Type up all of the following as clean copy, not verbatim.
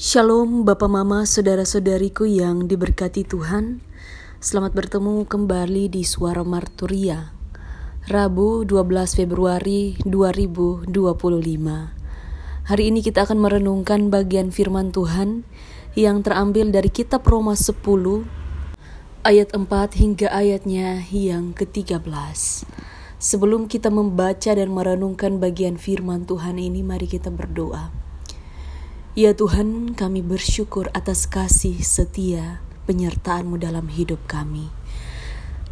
Shalom Bapak Mama, Saudara-saudariku yang diberkati Tuhan. Selamat bertemu kembali di Suara Marturia, Rabu 12 Februari 2025. Hari ini kita akan merenungkan bagian firman Tuhan yang terambil dari kitab Roma 10 ayat 4 hingga ayatnya yang ke-13. Sebelum kita membaca dan merenungkan bagian firman Tuhan ini, mari kita berdoa. Ya Tuhan, kami bersyukur atas kasih setia penyertaan-Mu dalam hidup kami.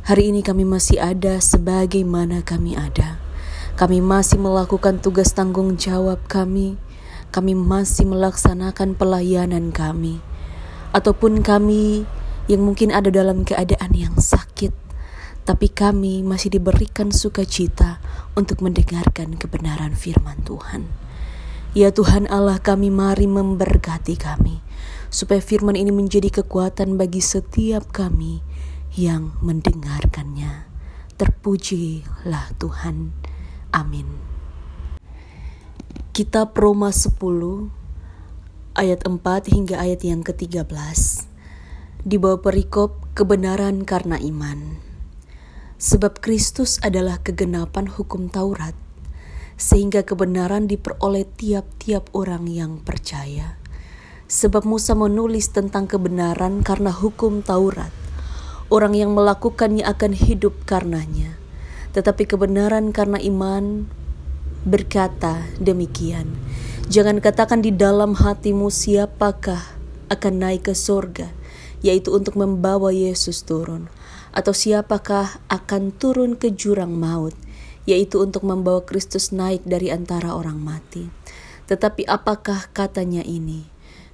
Hari ini kami masih ada sebagaimana kami ada. Kami masih melakukan tugas tanggung jawab kami. Kami masih melaksanakan pelayanan kami. Ataupun kami yang mungkin ada dalam keadaan yang sakit, tapi kami masih diberikan sukacita untuk mendengarkan kebenaran firman Tuhan. Ya Tuhan Allah kami, mari memberkati kami, supaya firman ini menjadi kekuatan bagi setiap kami yang mendengarkannya. Terpujilah Tuhan. Amin. Kitab Roma 10 ayat 4 hingga ayat yang ke-13. Di bawah perikop kebenaran karena iman. Sebab Kristus adalah kegenapan hukum Taurat, sehingga kebenaran diperoleh tiap-tiap orang yang percaya. Sebab Musa menulis tentang kebenaran karena hukum Taurat. Orang yang melakukannya akan hidup karenanya. Tetapi kebenaran karena iman berkata demikian. Jangan katakan di dalam hatimu siapakah akan naik ke surga, yaitu untuk membawa Yesus turun. Atau siapakah akan turun ke jurang maut, yaitu untuk membawa Kristus naik dari antara orang mati. Tetapi apakah katanya ini?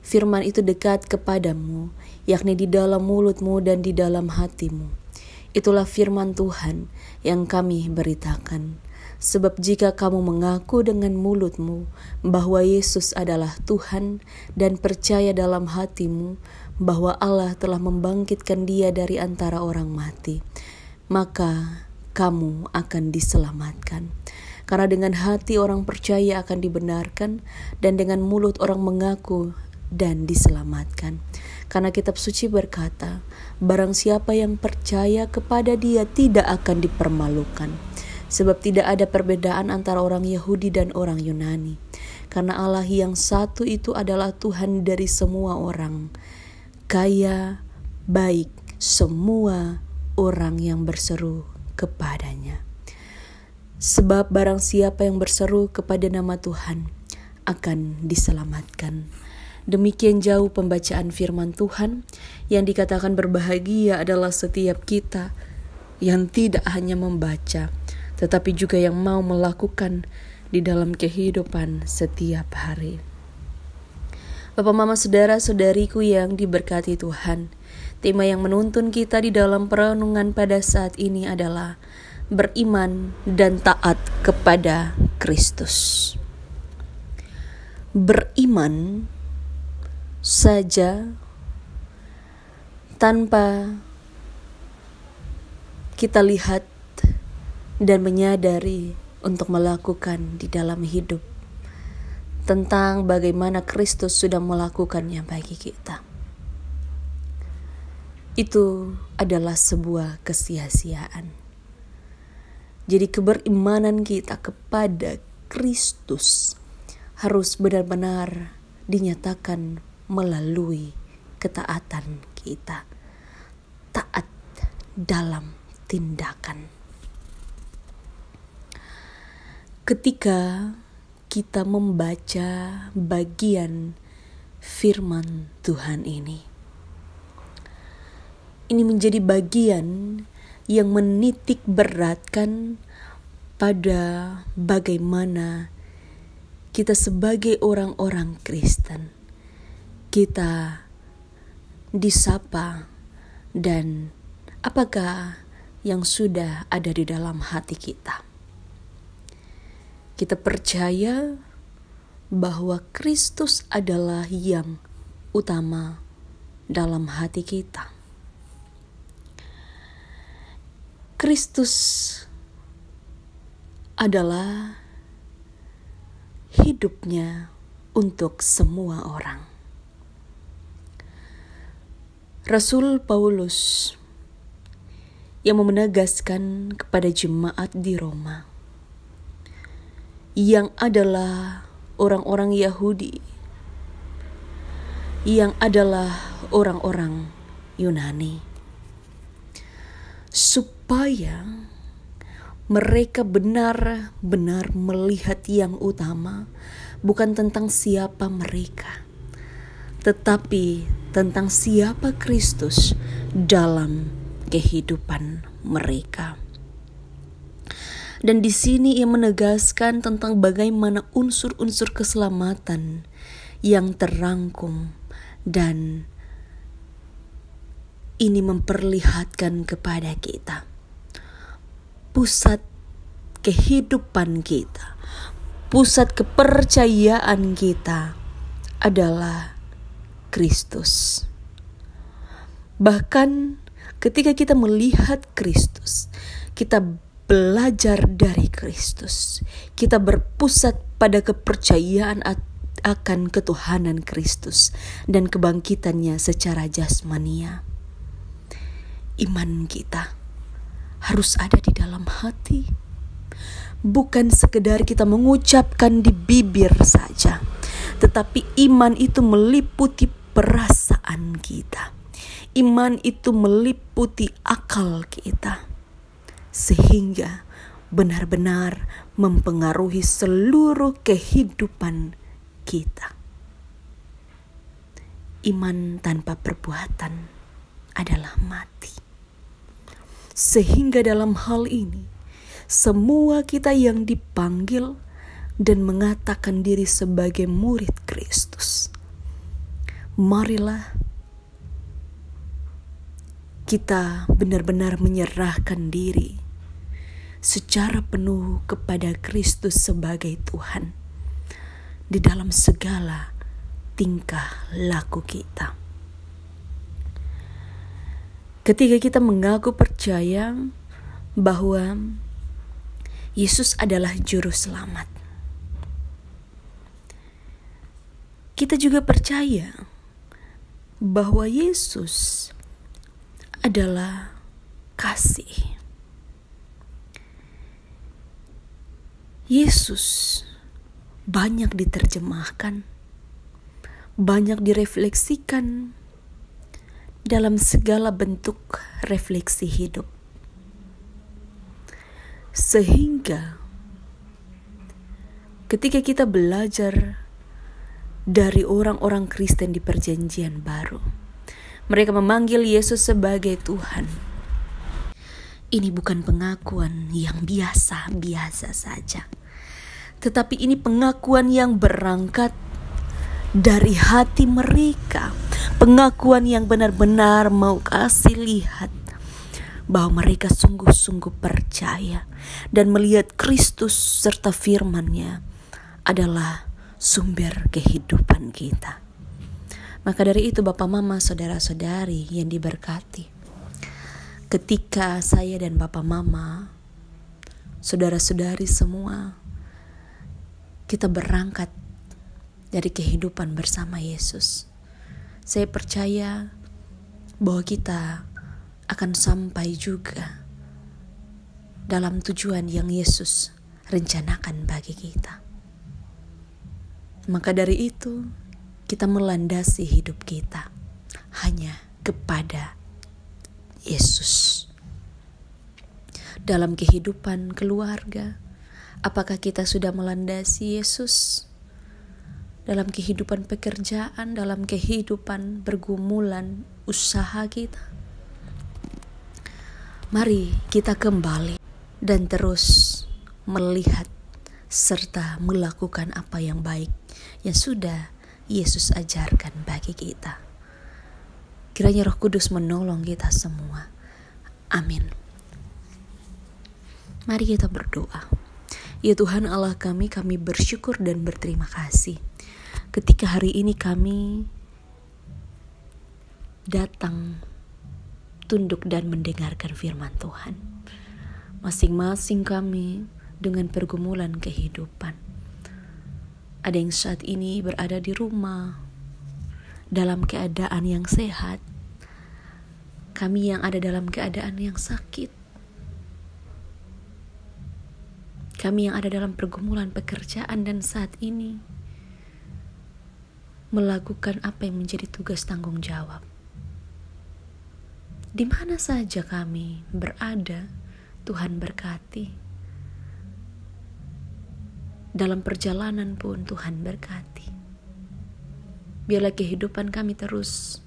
Firman itu dekat kepadamu, yakni di dalam mulutmu dan di dalam hatimu. Itulah firman Tuhan yang kami beritakan. Sebab jika kamu mengaku dengan mulutmu bahwa Yesus adalah Tuhan dan percaya dalam hatimu bahwa Allah telah membangkitkan Dia dari antara orang mati, maka kamu akan diselamatkan. Karena dengan hati orang percaya akan dibenarkan, dan dengan mulut orang mengaku dan diselamatkan. Karena kitab suci berkata, barang siapa yang percaya kepada Dia tidak akan dipermalukan. Sebab tidak ada perbedaan antara orang Yahudi dan orang Yunani. Karena Allah yang satu itu adalah Tuhan dari semua orang, kaya baik semua orang yang berseru kepadanya. Sebab barang siapa yang berseru kepada nama Tuhan akan diselamatkan. Demikian jauh pembacaan firman Tuhan. Yang dikatakan berbahagia adalah setiap kita yang tidak hanya membaca, tetapi juga yang mau melakukan di dalam kehidupan setiap hari. Bapak, Mama, Saudara-saudariku yang diberkati Tuhan, tema yang menuntun kita di dalam perenungan pada saat ini adalah beriman dan taat kepada Kristus. Beriman saja tanpa kita lihat dan menyadari untuk melakukan di dalam hidup tentang bagaimana Kristus sudah melakukannya bagi kita. Itu adalah sebuah kesia-siaan. Jadi keberimanan kita kepada Kristus harus benar-benar dinyatakan melalui ketaatan kita. Taat dalam tindakan. Ketika kita membaca bagian firman Tuhan ini menjadi bagian yang menitik beratkan pada bagaimana kita sebagai orang-orang Kristen, kita disapa dan apakah yang sudah ada di dalam hati kita. Kita percaya bahwa Kristus adalah yang utama dalam hati kita. Kristus adalah hidupnya untuk semua orang. Rasul Paulus yang menegaskan kepada jemaat di Roma yang adalah orang-orang Yahudi, yang adalah orang-orang Yunani, supaya mereka benar-benar melihat yang utama bukan tentang siapa mereka, tetapi tentang siapa Kristus dalam kehidupan mereka. Dan di sini ia menegaskan tentang bagaimana unsur-unsur keselamatan yang terangkum, dan ini memperlihatkan kepada kita pusat kehidupan kita, pusat kepercayaan kita adalah Kristus. Bahkan ketika kita melihat Kristus, kita belajar dari Kristus, kita berpusat pada kepercayaan akan ketuhanan Kristus dan kebangkitannya secara jasmania. Iman kita harus ada di dalam hati, bukan sekedar kita mengucapkan di bibir saja, tetapi iman itu meliputi perasaan kita. Iman itu meliputi akal kita, sehingga benar-benar mempengaruhi seluruh kehidupan kita. Iman tanpa perbuatan adalah mati. Sehingga dalam hal ini, semua kita yang dipanggil dan mengatakan diri sebagai murid Kristus, marilah kita benar-benar menyerahkan diri secara penuh kepada Kristus sebagai Tuhan di dalam segala tingkah laku kita. Ketika kita mengaku percaya bahwa Yesus adalah juru selamat, kita juga percaya bahwa Yesus adalah kasih. Yesus banyak diterjemahkan, banyak direfleksikan dalam segala bentuk refleksi hidup, sehingga ketika kita belajar dari orang-orang Kristen di Perjanjian Baru, mereka memanggil Yesus sebagai Tuhan. Ini bukan pengakuan yang biasa-biasa saja, tetapi ini pengakuan yang berangkat dari hati mereka, pengakuan yang benar-benar mau kasih lihat bahwa mereka sungguh-sungguh percaya dan melihat Kristus serta firman-Nya adalah sumber kehidupan kita. Maka dari itu Bapak Mama, saudara-saudari yang diberkati, ketika saya dan Bapak Mama, saudara-saudari semua, kita berangkat dari kehidupan bersama Yesus, saya percaya bahwa kita akan sampai juga dalam tujuan yang Yesus rencanakan bagi kita. Maka dari itu, kita melandasi hidup kita hanya kepada Yesus. Dalam kehidupan keluarga, apakah kita sudah melandasi Yesus? Dalam kehidupan pekerjaan, dalam kehidupan pergumulan usaha kita, mari kita kembali dan terus melihat serta melakukan apa yang baik yang sudah Yesus ajarkan bagi kita. Kiranya Roh Kudus menolong kita semua. Amin. Mari kita berdoa. Ya Tuhan Allah kami bersyukur dan berterima kasih ketika hari ini kami datang tunduk dan mendengarkan firman Tuhan. Masing-masing kami dengan pergumulan kehidupan. Ada yang saat ini berada di rumah dalam keadaan yang sehat, kami yang ada dalam keadaan yang sakit, kami yang ada dalam pergumulan pekerjaan dan saat ini melakukan apa yang menjadi tugas tanggung jawab. Di mana saja kami berada, Tuhan berkati. Dalam perjalanan pun Tuhan berkati. Biarlah kehidupan kami terus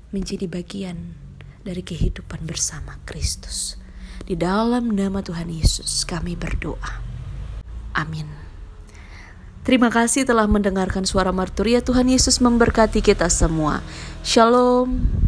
menjadi bagian dari kehidupan bersama Kristus. Di dalam nama Tuhan Yesus kami berdoa. Amin. Terima kasih telah mendengarkan suara Marturia. Tuhan Yesus memberkati kita semua. Shalom.